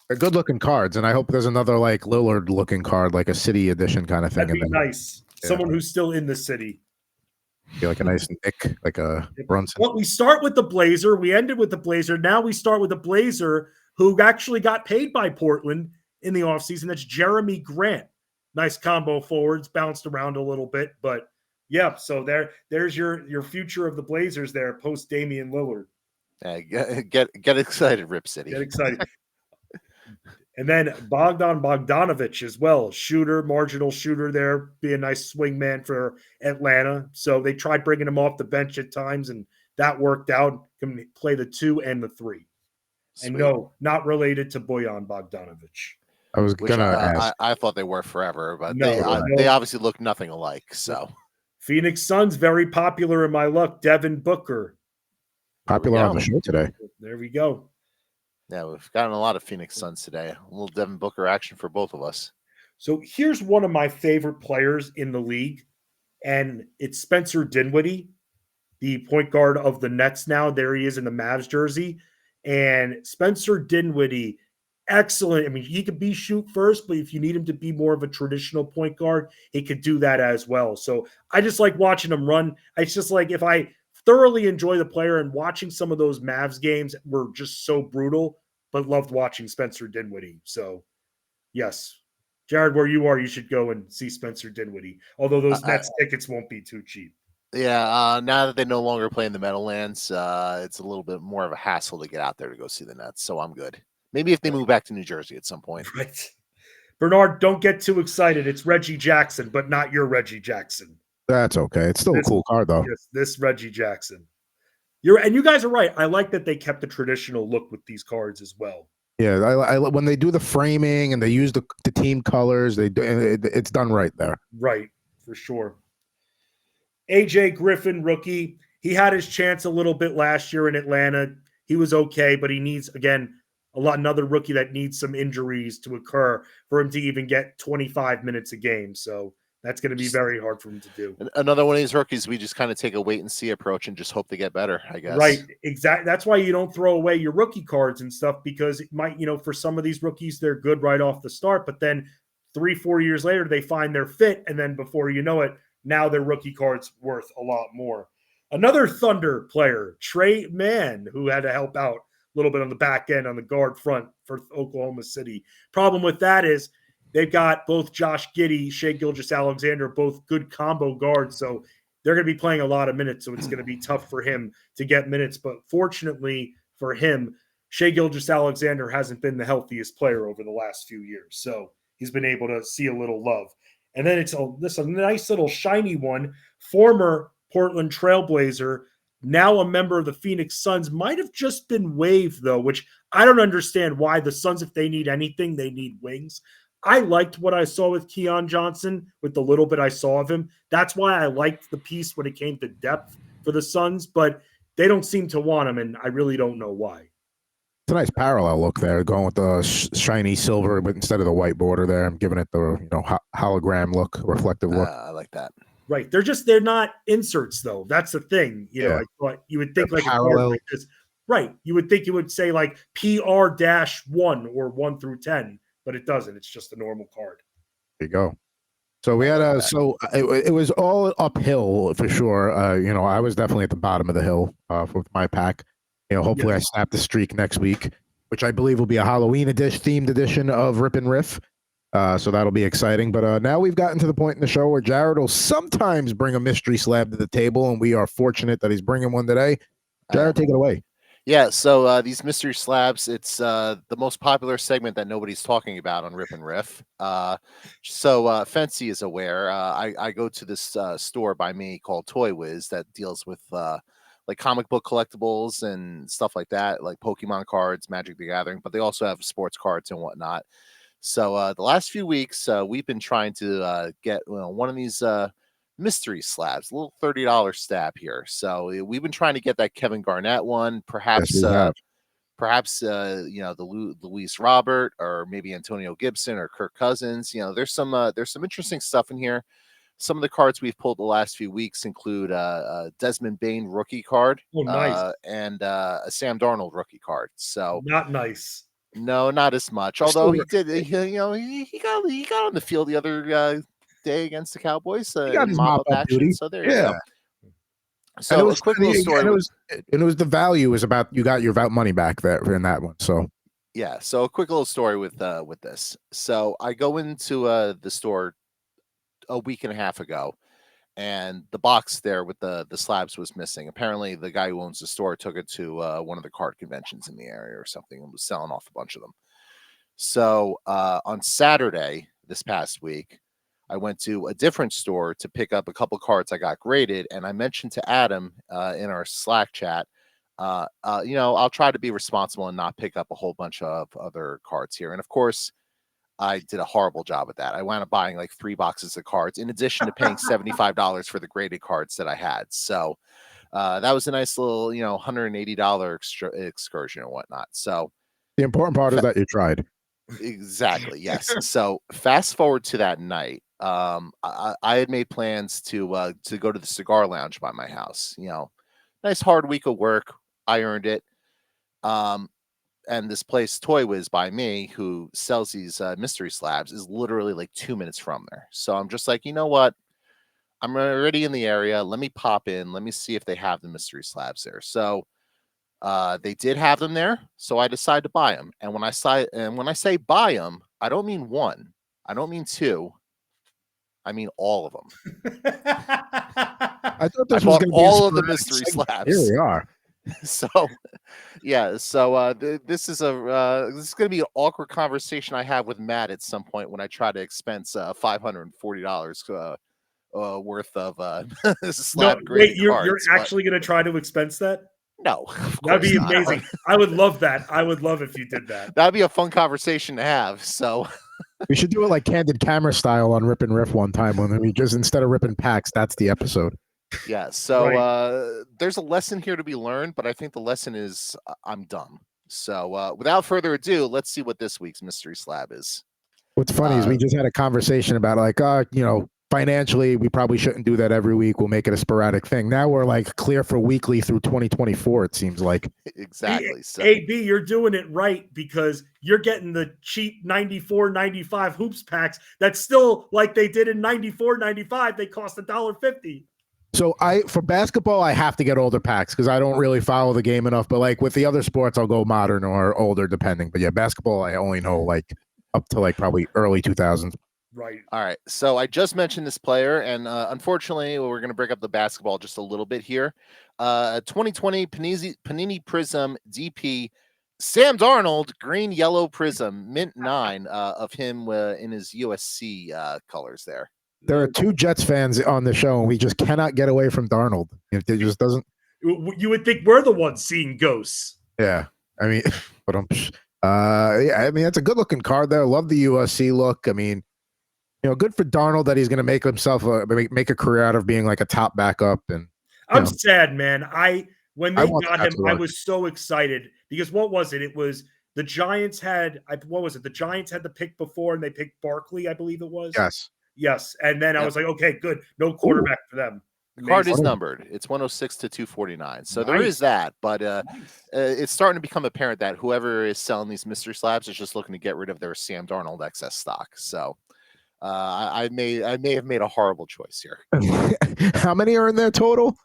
They're good-looking cards, and I hope there's another Lillard-looking card, like a City edition kind of thing. That'd be nice. Yeah. Someone who's still in the city. Be like a nice Nick, like a Brunson. Well, we start with the Blazer. We ended with the Blazer. Now we start with the Blazer, who actually got paid by Portland in the offseason. That's Jeremy Grant. Nice combo forwards, bounced around a little bit. But, yeah, so there's your future of the Blazers there post Damian Lillard. Get excited, Rip City. Get excited. And then Bogdan Bogdanović as well. Marginal shooter there. Be a nice swing man for Atlanta. So they tried bringing him off the bench at times, and that worked out. Can play the 2 and the 3. Sweet. And no, not related to Bojan Bogdanović. I was going to ask. I thought they were forever, but they obviously look nothing alike. So Phoenix Suns, very popular in my luck. Devin Booker. Popular on the show today. There we go. Yeah, we've gotten a lot of Phoenix Suns today. A little Devin Booker action for both of us. So here's one of my favorite players in the league, and it's Spencer Dinwiddie, the point guard of the Nets now. There he is in the Mavs jersey. And Spencer Dinwiddie, excellent. I mean, he could be shoot first, but if you need him to be more of a traditional point guard, he could do that as well. So I just like watching him run. It's just like if I thoroughly enjoy the player, and watching some of those Mavs games were just so brutal, but loved watching Spencer Dinwiddie. So, yes. Jared, where you are, you should go and see Spencer Dinwiddie, although those Nets tickets won't be too cheap. Yeah, now that they no longer play in the Meadowlands, it's a little bit more of a hassle to get out there to go see the Nets, so I'm good. Maybe if they move back to New Jersey at some point. Right. Bernard, don't get too excited. It's Reggie Jackson, but not your Reggie Jackson. That's okay. It's still a cool card, though. Yes, this Reggie Jackson. You guys are right. I like that they kept the traditional look with these cards as well. Yeah, I when they do the framing and they use the team colors, it's done right there. Right, for sure. AJ Griffin, rookie. He had his chance a little bit last year in Atlanta. He was okay, but he needs, again, another rookie that needs some injuries to occur for him to even get 25 minutes a game. So That's going to be very hard for him to do. Another one of these rookies, we just kind of take a wait and see approach and just hope they get better, I guess. Right. Exactly. That's why you don't throw away your rookie cards and stuff, because it might, for some of these rookies, they're good right off the start, but then 3-4 years later, they find their fit. And then before you know it, now their rookie card's worth a lot more. Another Thunder player, Trey Mann, who had to help out a little bit on the back end on the guard front for Oklahoma City. Problem with that is they've got both Josh Giddey, Shai Gilgeous-Alexander, both good combo guards. So they're going to be playing a lot of minutes. So it's going to be tough for him to get minutes. But fortunately for him, Shai Gilgeous-Alexander hasn't been the healthiest player over the last few years. So he's been able to see a little love. And then it's a nice little shiny one. Former Portland Trailblazer, now a member of the Phoenix Suns, might have just been waived, though, which I don't understand why. The Suns, if they need anything, they need wings. I liked what I saw with Keon Johnson, with the little bit I saw of him. That's why I liked the piece when it came to depth for the Suns, but they don't seem to want him, and I really don't know why. It's a nice parallel look there, going with the shiny silver, but instead of the white border there, I'm giving it the hologram look, reflective look. I like that. Right. They're not inserts, though. That's the thing. I thought you would think like a card like this. Right. You would think it would say like PR-1 or 1 through 10, but it doesn't. It's just a normal card. There you go. So we had it was all uphill for sure. I was definitely at the bottom of the hill with my pack. Hopefully I snap the streak next week, which I believe will be a Halloween themed edition of Rip and Riff. So that'll be exciting. But now we've gotten to the point in the show where Jared will sometimes bring a mystery slab to the table, and we are fortunate that he's bringing one today. Jared, take it away. Yeah, so these mystery slabs, it's the most popular segment that nobody's talking about on Rip and Riff. So Fensty is aware. I go to this store by me called Toy Wiz that deals with like comic book collectibles and stuff like that, like Pokemon cards, Magic the Gathering, but they also have sports cards and whatnot. So the last few weeks, we've been trying to get one of these mystery slabs, a little $30 stab here. So we've been trying to get that Kevin Garnett one, perhaps the Luis Robert, or maybe Antonio Gibson or Kirk Cousins. There's some interesting stuff in here. Some of the cards we've pulled the last few weeks include Desmond Bain rookie card, nice. And a Sam Darnold rookie card. So not nice. No, not as much. Although he did, he got on the field the other day against the Cowboys. He got his mop-up action. Duty. So there you go. So it was a quick little story. And it was the value was about you got your money back there in that one. So yeah. So a quick little story with this. So I go into the store a week and a half ago, and the box there with the slabs was missing. Apparently, the guy who owns the store took it to one of the card conventions in the area or something and was selling off a bunch of them. So on Saturday this past week, I went to a different store to pick up a couple cards I got graded, and I mentioned to Adam in our Slack chat, I'll try to be responsible and not pick up a whole bunch of other cards here. And of course, I did a horrible job at that. I wound up buying like 3 boxes of cards in addition to paying $75 for the graded cards that I had. So that was a nice little, $180 excursion and whatnot. So the important part is that you tried. Exactly. Yes. So fast forward to that night. I had made plans to go to the cigar lounge by my house. Nice hard week of work. I earned it. And this place, Toy Wiz by me, who sells these mystery slabs, is literally like 2 minutes from there. So I'm just like, you know what? I'm already in the area. Let me pop in. Let me see if they have the mystery slabs there. So they did have them there. So I decided to buy them. And when I say buy them, I don't mean one. I don't mean two. I mean all of them. I thought this was going to be all of the mystery slabs. Here we are. So, yeah. So this is going to be an awkward conversation I have with Matt at some point when I try to expense $540 worth of slab graded cards. You're actually going to try to expense that? No, that'd be amazing. I would love that. I would love if you did that. That'd be a fun conversation to have. So we should do it like candid camera style on Rip and Riff one time when we just, instead of ripping packs, that's the episode. Yeah. So there's a lesson here to be learned, but I think the lesson is I'm dumb. So without further ado, let's see what this week's mystery slab is. What's funny is we just had a conversation about like, financially, we probably shouldn't do that every week. We'll make it a sporadic thing. Now we're like clear for weekly through 2024, it seems like. Exactly. So. AB, you're doing it right because you're getting the cheap 94, 95 hoops packs that's still like they did in 94, 95. They cost $1.50. So for basketball, I have to get older packs because I don't really follow the game enough. But like with the other sports, I'll go modern or older depending. But yeah, basketball, I only know like up to like probably early 2000s. Right. All right. So I just mentioned this player, and unfortunately, we're going to break up the basketball just a little bit here. 2020 Panini Prism DP Sam Darnold, green yellow prism, mint 9 of him in his USC colors there. There are 2 Jets fans on the show, and we just cannot get away from Darnold. It just doesn't. You would think we're the ones seeing ghosts. Yeah. I mean, but yeah, I mean, it's a good looking card there. Love the USC look. I mean, good for Darnold that he's going to make himself make a career out of being like a top backup. And I'm sad, man. When they got him, I work. was so excited because what was it? It was the Giants had what was it? The Giants had the pick before, and they picked Barkley, I believe it was. Yes. And then I was like, okay, good. No quarterback for them. The card is numbered. It's 106 to 249. So there is that, but it's starting to become apparent that whoever is selling these mystery slabs is just looking to get rid of their Sam Darnold excess stock. So I may have made a horrible choice here. How many are in there total?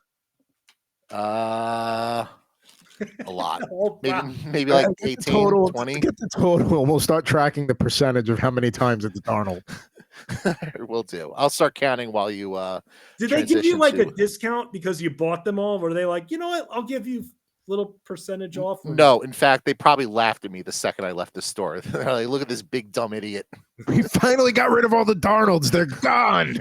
A lot. Maybe like 18, total, 20. Get the total, and we'll start tracking the percentage of how many times it's Darnold. Will do. I'll start counting while you Did they give you like a discount because you bought them all? Or were they like, you know what, I'll give you a little percentage off? No, in fact, they probably laughed at me the second I left the store. They're like, look at this big dumb idiot. We finally got rid of all the Darnolds. They're gone.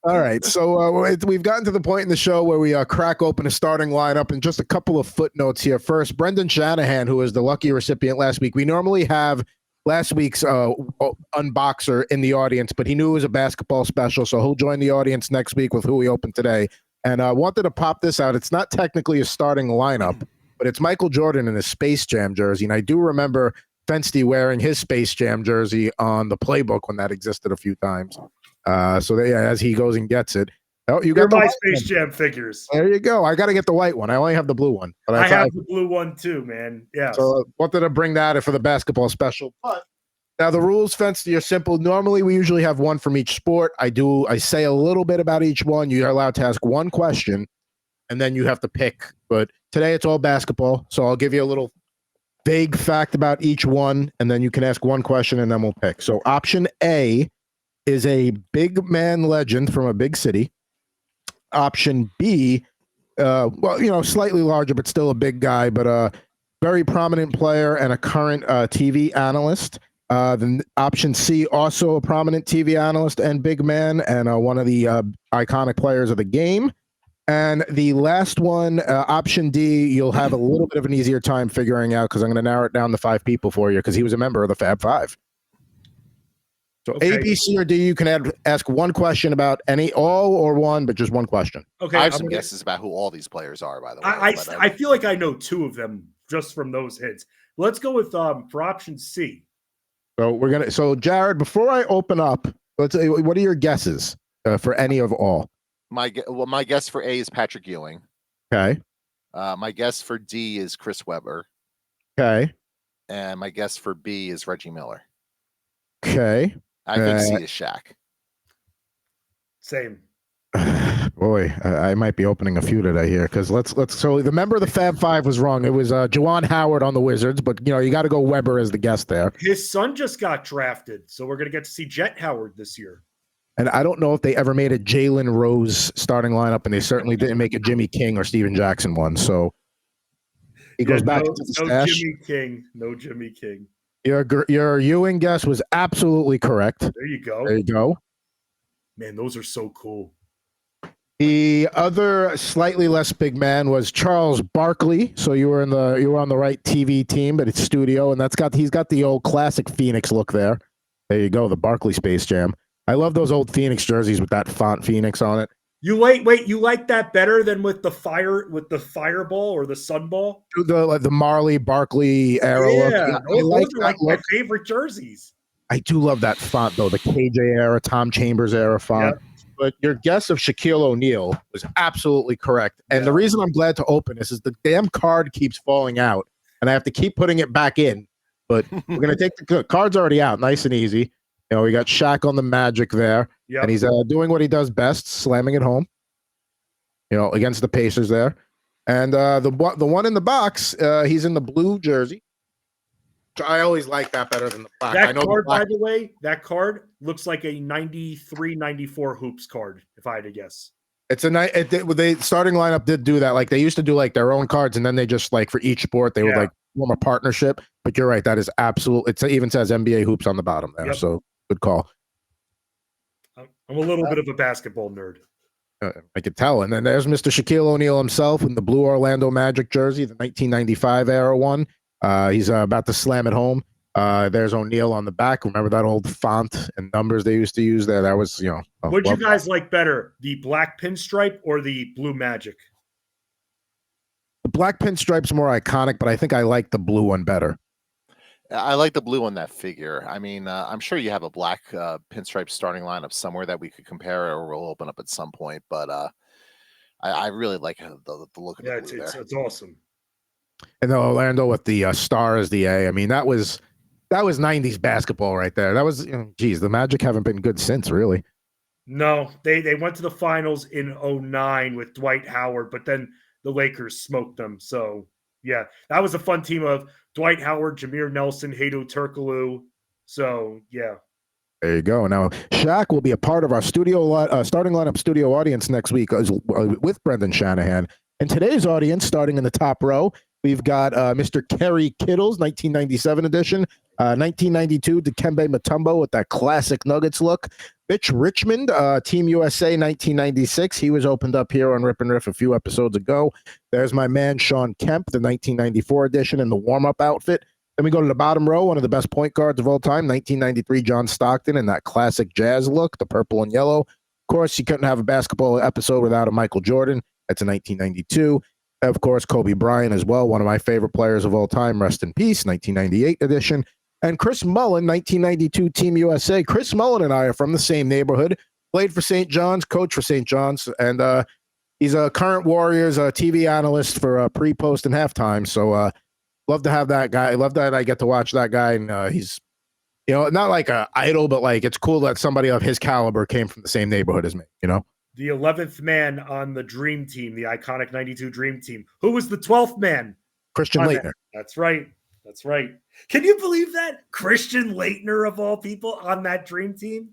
All right, so we've gotten to the point in the show where we crack open a starting lineup, and just a couple of footnotes here. First, Brendan Shanahan, who is the lucky recipient last week. We normally have last week's unboxer in the audience, but he knew it was a basketball special, so he'll join the audience next week with who we opened today. And I wanted to pop this out. It's not technically a starting lineup, but it's Michael Jordan in his Space Jam jersey, and I do remember Fensty wearing his Space Jam jersey on the playbook when that existed a few times. So as he goes and gets it. Oh, you got my Space Jam figures. There you go. I got to get the white one. I only have the blue one. But I have the blue one too, man. Yeah. So I wanted to bring that for the basketball special. But now the rules, Fensty, are simple. Normally we usually have one from each sport. I say a little bit about each one. You're allowed to ask one question, and then you have to pick. But today it's all basketball. So I'll give you a little vague fact about each one, and then you can ask one question, and then we'll pick. So option A is a big man legend from a big city. Option B, slightly larger, but still a big guy, but a very prominent player and a current TV analyst. Then option C, also a prominent TV analyst and big man, and one of the iconic players of the game. And the last one, option D, you'll have a little bit of an easier time figuring out because I'm going to narrow it down to 5 people for you because he was a member of the Fab Five. So okay. A, B, C, or D, you can ask one question about all or one, but just one question. Okay. I have some guesses about who all these players are, by the way. I feel like I know 2 of them just from those hits. Let's go with for option C. So Jared, before I open up, what are your guesses for any of all? My guess for A is Patrick Ewing. Okay. My guess for D is Chris Webber. Okay. And my guess for B is Reggie Miller. Okay. I think C is Shaq. Same. Boy, I might be opening a few today here because let's. So the member of the Fab Five was wrong. It was Juwan Howard on the Wizards, but you got to go Weber as the guest there. His son just got drafted, so we're gonna get to see Jet Howard this year. And I don't know if they ever made a Jalen Rose starting lineup, and they certainly didn't make a Jimmy King or Steven Jackson one. So he goes back to the stash. No Jimmy King. Your Ewing guess was absolutely correct. There you go. There you go. Man, those are so cool. The other slightly less big man was Charles Barkley. So you were on the right TV team, but it's studio, and he's got the old classic Phoenix look there. There you go, the Barkley Space Jam. I love those old Phoenix jerseys with that font Phoenix on it. You like that better than with the fireball or the sunball? The Marley Barkley era look. Yeah, those are like my favorite jerseys. I do love that font though, the KJ era, Tom Chambers era font. Yep. But your guess of Shaquille O'Neal was absolutely correct. And the Yeah. reason I'm glad to open this is the damn card keeps falling out, and I have to keep putting it back in. But we're gonna take the card's already out, nice and easy. You know, we got Shaq on the Magic there, Yep. and he's doing what he does best, slamming it home. You know, against the Pacers there, and the one in the box, he's in the blue jersey. I always like that better than the black. I That know card, the black, by the way, that card looks like a 93, 94 hoops card, if I had to guess. it's a nice. They starting lineup did do that. Like they used to do like their own cards, and then they just like for each sport they would like form a partnership. But you're right, that is absolute. It even says NBA Hoops on the bottom there. Yep. So good call. I'm a little bit of a basketball nerd. I could tell. And then there's Mr. Shaquille O'Neal himself in the blue Orlando Magic jersey, the 1995 era one. He's about to slam it home. There's O'Neal on the back. Remember that old font and numbers they used to use there? That was, What'd you guys like better, the black pinstripe or the blue Magic? The black pinstripe's more iconic, but I think I like the blue one better. I like the blue on that figure. I mean, I'm sure you have a black pinstripe starting lineup somewhere that we could compare, or we'll open up at some point. But I really like the look of the blue there. It's awesome. And then Orlando with the star as the A. I mean, that was 90s basketball right there. That was, geez, the Magic haven't been good since, really. No, they went to the finals in 2009 with Dwight Howard, but then the Lakers smoked them. So, yeah, that was a fun team of Dwight Howard, Jameer Nelson, Hedo Turkoglu. So, yeah. There you go. Now, Shaq will be a part of our starting lineup studio audience next week with Brendan Shanahan. And today's audience, starting in the top row, we've got Mr. Kerry Kittles, 1997 edition, 1992 Dikembe Mutombo with that classic Nuggets look. Mitch Richmond, Team USA 1996. He was opened up here on Rip and Riff a few episodes ago. There's my man Sean Kemp, the 1994 edition in the warm-up outfit. Then we go to the bottom row, one of the best point guards of all time, 1993 John Stockton in that classic jazz look, the purple and yellow. Of course, you couldn't have a basketball episode without a Michael Jordan. That's a 1992. Of course, Kobe Bryant as well, one of my favorite players of all time. Rest in peace, 1998 edition. And Chris Mullin, 1992 Team USA. Chris Mullin and I are from the same neighborhood. Played for St. John's, coach for St. John's, and he's a current Warriors TV analyst for pre, post, and halftime. So love to have that guy. I love that I get to watch that guy, and he's, not like a idol, but like it's cool that somebody of his caliber came from the same neighborhood as me. The 11th man on the Dream Team, the iconic 92 Dream Team. Who was the 12th man? Christian Laettner. That's right. That's right. Can you believe that? Christian Laettner, of all people, on that Dream Team?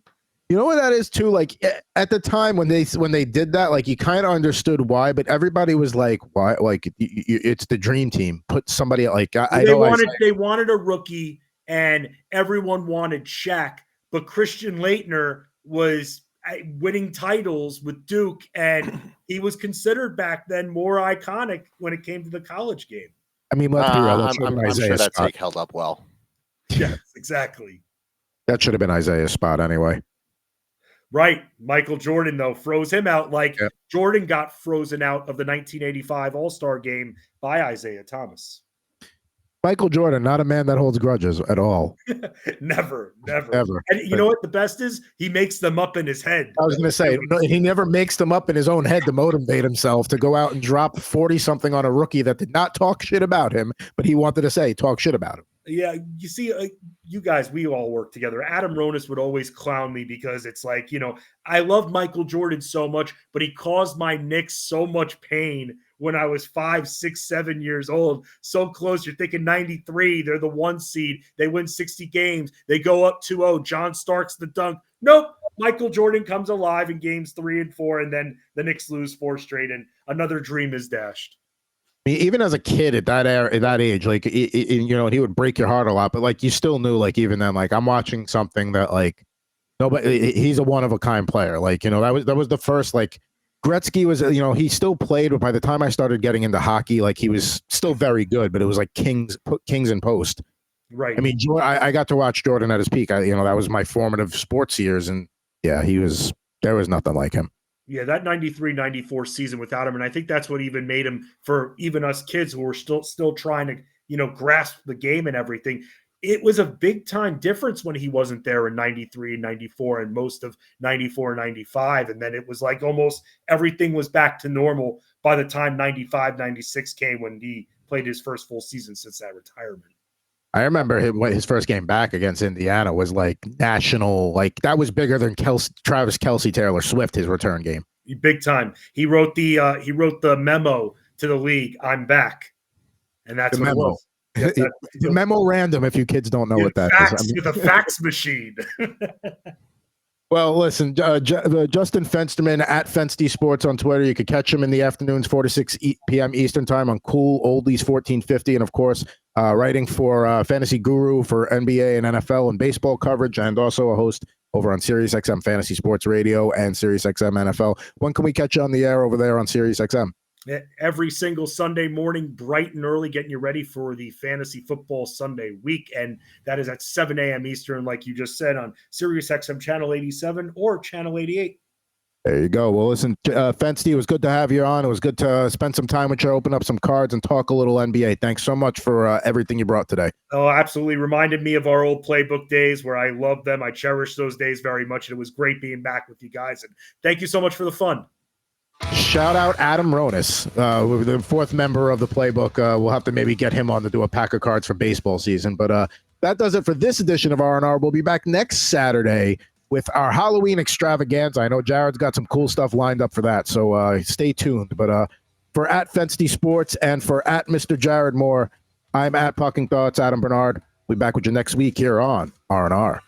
You know what that is too? Like at the time when they did that, like you kind of understood why, but everybody was like, "Why? Like it's the Dream Team. Put somebody like they wanted a rookie, and everyone wanted Shaq, but Christian Laettner was winning titles with Duke, and he was considered back then more iconic when it came to the college game. I mean, let's be real. I'm sure that take held up well. Yes, exactly. That should have been Isaiah's spot anyway. Right. Michael Jordan, though, froze him out like Jordan got frozen out of the 1985 All-Star game by Isaiah Thomas. Michael Jordan, not a man that holds grudges at all. Never. Ever. And you know what the best is? He makes them up in his head. I was going to say, he never makes them up in his own head to motivate himself to go out and drop 40-something on a rookie that did not talk shit about him, but he wanted to say, talk shit about him. Yeah, you see, you guys, we all work together. Adam Ronis would always clown me because it's like, I love Michael Jordan so much, but he caused my Knicks so much pain when I was 5, 6, 7 years old. So close. You're thinking 93. They're the 1 seed. They win 60 games. They go up 2-0. John Starks the dunk. Nope. Michael Jordan comes alive in games 3 and 4, and then the Knicks lose 4 straight, and another dream is dashed. Even as a kid at that age, like, he would break your heart a lot, but like, you still knew, like, even then, like, I'm watching something that, like, nobody, he's a one-of-a-kind player. Like, that was the first, like, Gretzky was, he still played, but by the time I started getting into hockey, like, he was still very good, but it was like kings in post. Right. I mean, I got to watch Jordan at his peak. That was my formative sports years, and yeah, there was nothing like him. Yeah, that 93-94 season without him, and I think that's what even made him, for even us kids who were still trying to, grasp the game and everything. it was a big time difference when he wasn't there in 93 and 94 and most of 94, 95. And then it was like almost everything was back to normal by the time 95, 96 came when he played his first full season since that retirement. I remember his first game back against Indiana was like national, like that was bigger than Travis Kelce, Taylor Swift, his return game. Big time. He wrote the memo to the league, "I'm back," and that's the what memo. it was. Yes, the memo random. If you kids don't know what that is, with a fax machine. Well, listen, Justin Fensterman at Fensty Sports on Twitter. You could catch him in the afternoons, 4 to 6 p.m. Eastern time on Cool Oldies 1450. And, of course, writing for Fantasy Guru for NBA and NFL and baseball coverage, and also a host over on SiriusXM Fantasy Sports Radio and SiriusXM NFL. When can we catch you on the air over there on SiriusXM? Every single Sunday morning, bright and early, getting you ready for the Fantasy Football Sunday week. And that is at 7 a.m. Eastern, like you just said, on SiriusXM Channel 87 or Channel 88. There you go. Well, listen, Fensty, it was good to have you on. It was good to spend some time with you, open up some cards, and talk a little NBA. Thanks so much for everything you brought today. Oh, absolutely. Reminded me of our old playbook days where I loved them. I cherish those days very much. And it was great being back with you guys. And thank you so much for the fun. Shout out Adam Ronis, the fourth member of the playbook. We'll have to maybe get him on to do a pack of cards for baseball season. But that does it for this edition of R&R. We'll be back next Saturday with our Halloween extravaganza. I know Jared's got some cool stuff lined up for that, so stay tuned. But for at Fensty Sports and for at Mr. Jared Moore, I'm at Pucking Thoughts, Adam Bernard. We'll be back with you next week here on R&R.